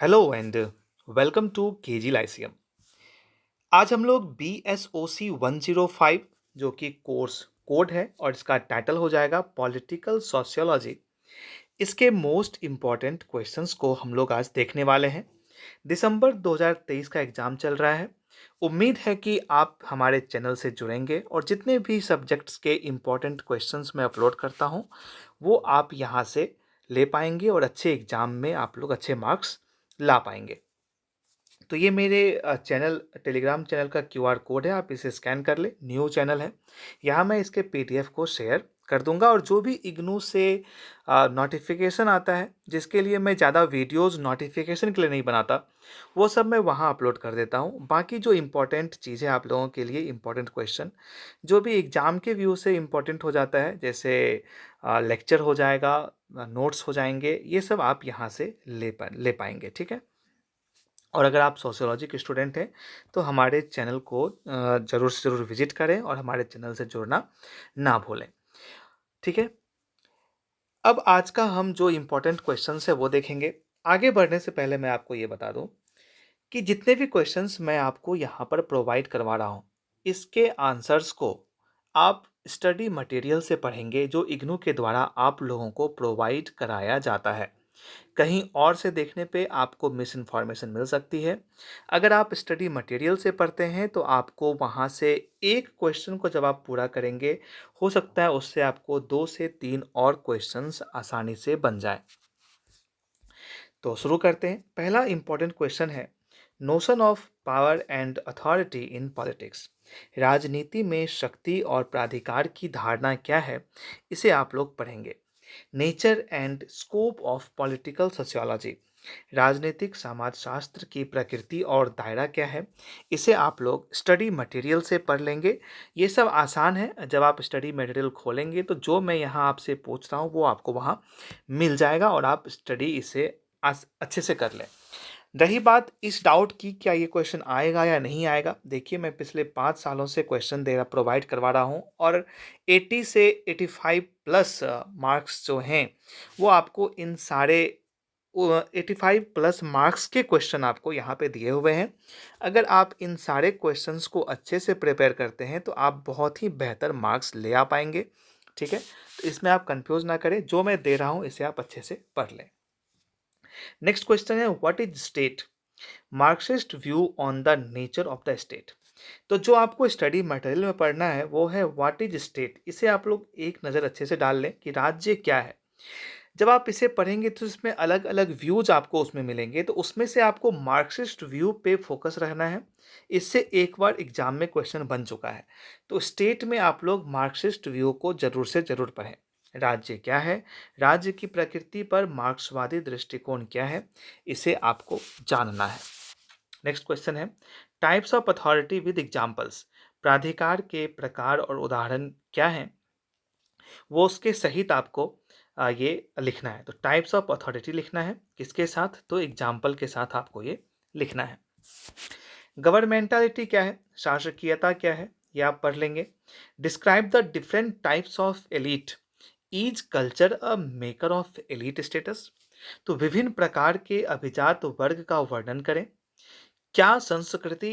Hello and welcome to KG Lyceum. आज हम लोग बी एस ओ सी 105 जो कि कोर्स कोड है और इसका टाइटल हो जाएगा पॉलिटिकल सोशियोलॉजी। इसके मोस्ट इम्पॉर्टेंट क्वेश्चंस को हम लोग आज देखने वाले हैं। दिसंबर 2023 का एग्ज़ाम चल रहा है। उम्मीद है कि आप हमारे चैनल से जुड़ेंगे और जितने भी सब्जेक्ट्स के इम्पॉर्टेंट क्वेश्चंस मैं अपलोड करता हूँ वो आप यहाँ से ले पाएंगे और अच्छे एग्ज़ाम में आप लोग अच्छे मार्क्स ला पाएंगे। तो ये मेरे चैनल टेलीग्राम चैनल का क्यूआर कोड है, आप इसे स्कैन कर लें। न्यू चैनल है। यहाँ मैं इसके पीडीएफ को शेयर कर दूंगा और जो भी इग्नू से नोटिफिकेशन आता है जिसके लिए मैं ज़्यादा वीडियोस नोटिफिकेशन के लिए नहीं बनाता, वो सब मैं वहाँ अपलोड कर देता हूँ। बाकी जो इम्पोर्टेंट चीज़ें आप लोगों के लिए इम्पोर्टेंट क्वेश्चन जो भी एग्ज़ाम के व्यू से इम्पोर्टेंट हो जाता है, जैसे लेक्चर हो जाएगा, नोट्स हो जाएंगे, ये सब आप यहाँ से ले पाएंगे। ठीक है। और अगर आप सोशियोलॉजी के स्टूडेंट हैं तो हमारे चैनल को ज़रूर से ज़रूर विजिट करें और हमारे चैनल से जुड़ना ना भूलें। ठीक है। अब आज का हम जो इम्पोर्टेंट क्वेश्चंस है वो देखेंगे। आगे बढ़ने से पहले मैं आपको ये बता दूं कि जितने भी क्वेश्चंस मैं आपको यहाँ पर प्रोवाइड करवा रहा हूँ, इसके आंसर्स को आप स्टडी मटेरियल से पढ़ेंगे जो इग्नू के द्वारा आप लोगों को प्रोवाइड कराया जाता है। कहीं और से देखने पे आपको मिस इन्फॉर्मेशन मिल सकती है। अगर आप स्टडी मटेरियल से पढ़ते हैं तो आपको वहाँ से एक क्वेश्चन को जब आप पूरा करेंगे, हो सकता है उससे आपको 2 से 3 और क्वेश्चंस आसानी से बन जाए। तो शुरू करते हैं। पहला इंपॉर्टेंट क्वेश्चन है, notion of power and authority in politics. राजनीति में शक्ति और प्राधिकार की धारणा क्या है, इसे आप लोग पढ़ेंगे। Nature and scope of political sociology. राजनीतिक समाजशास्त्र की प्रकृति और दायरा क्या है, इसे आप लोग स्टडी मटेरियल से पढ़ लेंगे। ये सब आसान है। जब आप स्टडी मटेरियल खोलेंगे तो जो मैं यहाँ आपसे पूछ रहा हूँ वो आपको वहाँ मिल जाएगा और आप स्टडी इसे अच्छे से कर लें। रही बात इस डाउट की क्या ये क्वेश्चन आएगा या नहीं आएगा, देखिए मैं पिछले 5 सालों से क्वेश्चन दे रहा प्रोवाइड करवा रहा हूँ और 80 से 85 प्लस मार्क्स जो हैं वो आपको इन सारे 85 प्लस मार्क्स के क्वेश्चन आपको यहाँ पे दिए हुए हैं। अगर आप इन सारे क्वेश्चंस को अच्छे से प्रिपेयर करते हैं तो आप बहुत ही बेहतर मार्क्स ले आ पाएंगे। ठीक है। तो इसमें आप कंफ्यूज ना करें, जो मैं दे रहा हूँ इसे आप अच्छे से पढ़ लें। नेक्स्ट क्वेश्चन है, what is state? Marxist view on the nature of the state. तो जो आपको स्टडी मटेरियल में पढ़ना है वो है व्हाट इज स्टेट। इसे आप लोग एक नज़र अच्छे से डाल लें कि राज्य क्या है। जब आप इसे पढ़ेंगे तो इसमें अलग अलग व्यूज आपको उसमें मिलेंगे, तो उसमें से आपको मार्क्सिस्ट व्यू पे फोकस रहना है। इससे एक बार एग्जाम में क्वेश्चन बन चुका है। तो स्टेट में आप लोग मार्क्सिस्ट व्यू को जरूर से जरूर पढ़ें। राज्य क्या है, राज्य की प्रकृति पर मार्क्सवादी दृष्टिकोण क्या है, इसे आपको जानना है। नेक्स्ट क्वेश्चन है, types of authority with examples. प्राधिकार के प्रकार और उदाहरण क्या हैं, वो उसके सहित आपको ये लिखना है। तो टाइप्स ऑफ अथॉरिटी लिखना है किसके साथ, तो एग्जाम्पल के साथ आपको ये लिखना है। गवर्नमेंटालिटी क्या है, शासकीयता क्या है, ये आप पढ़ लेंगे। Describe the different types of elite. Each culture a maker of elite status. तो विभिन्न प्रकार के अभिजात वर्ग का वर्णन करें। क्या संस्कृति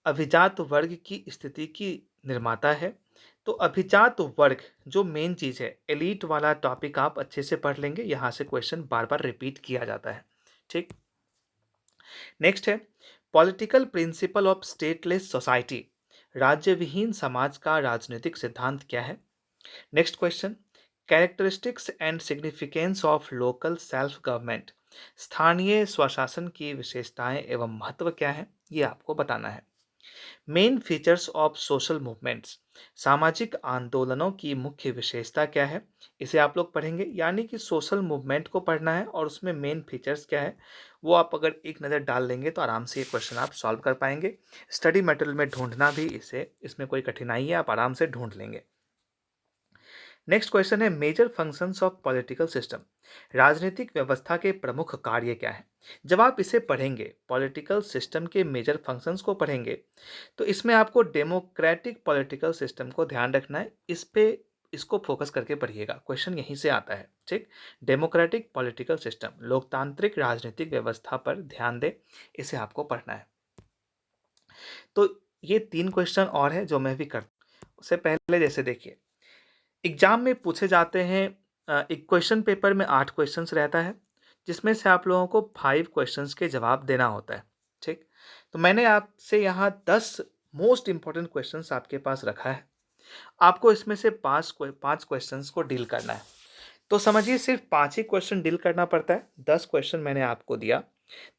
अभिजात वर्ग की स्थिति की निर्माता है। तो अभिजात वर्ग जो मेन चीज है, एलीट वाला टॉपिक आप अच्छे से पढ़ लेंगे। यहां से क्वेश्चन बार बार रिपीट किया जाता है। ठीक। नेक्स्ट है, political principle of stateless society. राज्य विहीन समाज का राजनीतिक सिद्धांत क्या है। Next question, characteristics and significance of local self government. स्थानीय स्वशासन की विशेषताएं एवं महत्व क्या है, ये आपको बताना है। Main features of social movements. सामाजिक आंदोलनों की मुख्य विशेषता क्या है, इसे आप लोग पढ़ेंगे। यानी कि सोशल मूवमेंट को पढ़ना है और उसमें मेन फीचर्स क्या है वो आप अगर एक नज़र डाल लेंगे तो आराम से ये क्वेश्चन आप सॉल्व कर पाएंगे। स्टडी मटेरियल में ढूंढना भी इसे इसमें कोई कठिनाई है, आप आराम से ढूंढ लेंगे। नेक्स्ट क्वेश्चन है, major functions of political system. राजनीतिक व्यवस्था के प्रमुख कार्य क्या है। जब आप इसे पढ़ेंगे, पॉलिटिकल सिस्टम के मेजर फंक्शंस को पढ़ेंगे, तो इसमें आपको डेमोक्रेटिक पॉलिटिकल सिस्टम को ध्यान रखना है। इस पे इसको फोकस करके पढ़िएगा, क्वेश्चन यहीं से आता है। ठीक, डेमोक्रेटिक पॉलिटिकल सिस्टम, लोकतांत्रिक राजनीतिक व्यवस्था पर ध्यान दें, इसे आपको पढ़ना है। तो ये 3 क्वेश्चन और हैं जो मैं भी करता हूँ। उससे पहले जैसे देखिए, एग्जाम में पूछे जाते हैं, एक क्वेश्चन पेपर में 8 क्वेश्चंस रहता है, जिसमें से आप लोगों को 5 क्वेश्चंस के जवाब देना होता है। ठीक, तो मैंने आपसे यहाँ 10 मोस्ट इंपॉर्टेंट क्वेश्चंस आपके पास रखा है। आपको इसमें से 5 क्वेश्चंस को डील करना है। तो समझिए सिर्फ 5 ही क्वेश्चन डील करना पड़ता है। 10 क्वेश्चन मैंने आपको दिया,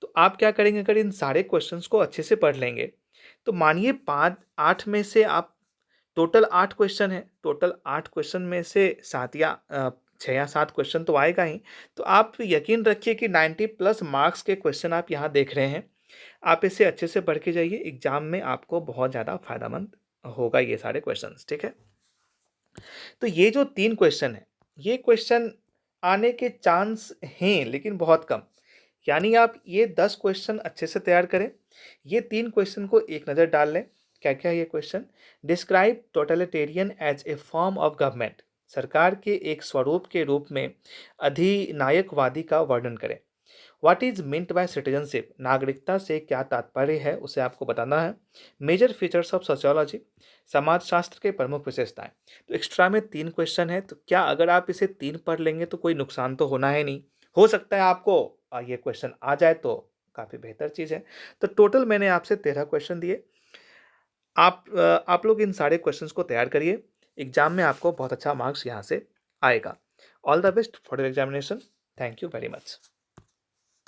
तो आप क्या करेंगे, अगर इन सारे क्वेश्चंस को अच्छे से पढ़ लेंगे, तो मानिए 5 8 में से आप, टोटल 8 क्वेश्चन है, टोटल 8 क्वेश्चन में से 7 या 6 या 7 क्वेश्चन तो आएगा ही। तो आप यकीन रखिए कि 90 प्लस मार्क्स के क्वेश्चन आप यहाँ देख रहे हैं। आप इसे अच्छे से पढ़ के जाइए, एग्जाम में आपको बहुत ज़्यादा फायदेमंद होगा ये सारे क्वेश्चंस। ठीक है, तो ये जो 3 क्वेश्चन है, ये क्वेश्चन आने के चांस हैं लेकिन बहुत कम। यानी आप ये 10 क्वेश्चन अच्छे से तैयार करें। ये 3 क्वेश्चन को एक नज़र डाल लें। क्या-क्या है ये question? Describe totalitarian as a form of government. सरकार के एक स्वरूप के रूप में अधिनायकवादी का वर्णन करें। What is meant by citizenship, नागरिकता से क्या तात्पर्य है उसे आपको बताना है। मेजर फीचर्स ऑफ सोशियोलॉजी, समाजशास्त्र के प्रमुख विशेषताएं। तो एक्स्ट्रा में 3 क्वेश्चन है, तो क्या अगर आप इसे 3 पढ़ लेंगे तो कोई नुकसान तो होना है नहीं। हो सकता है आपको ये क्वेश्चन आ जाए तो काफ़ी बेहतर चीज़ है। तो टोटल मैंने आपसे 13 क्वेश्चन दिए। आप लोग इन सारे क्वेश्चंस को तैयार करिए, एग्जाम में आपको बहुत अच्छा मार्क्स यहाँ से आएगा। All the best for your examination. Thank you very much.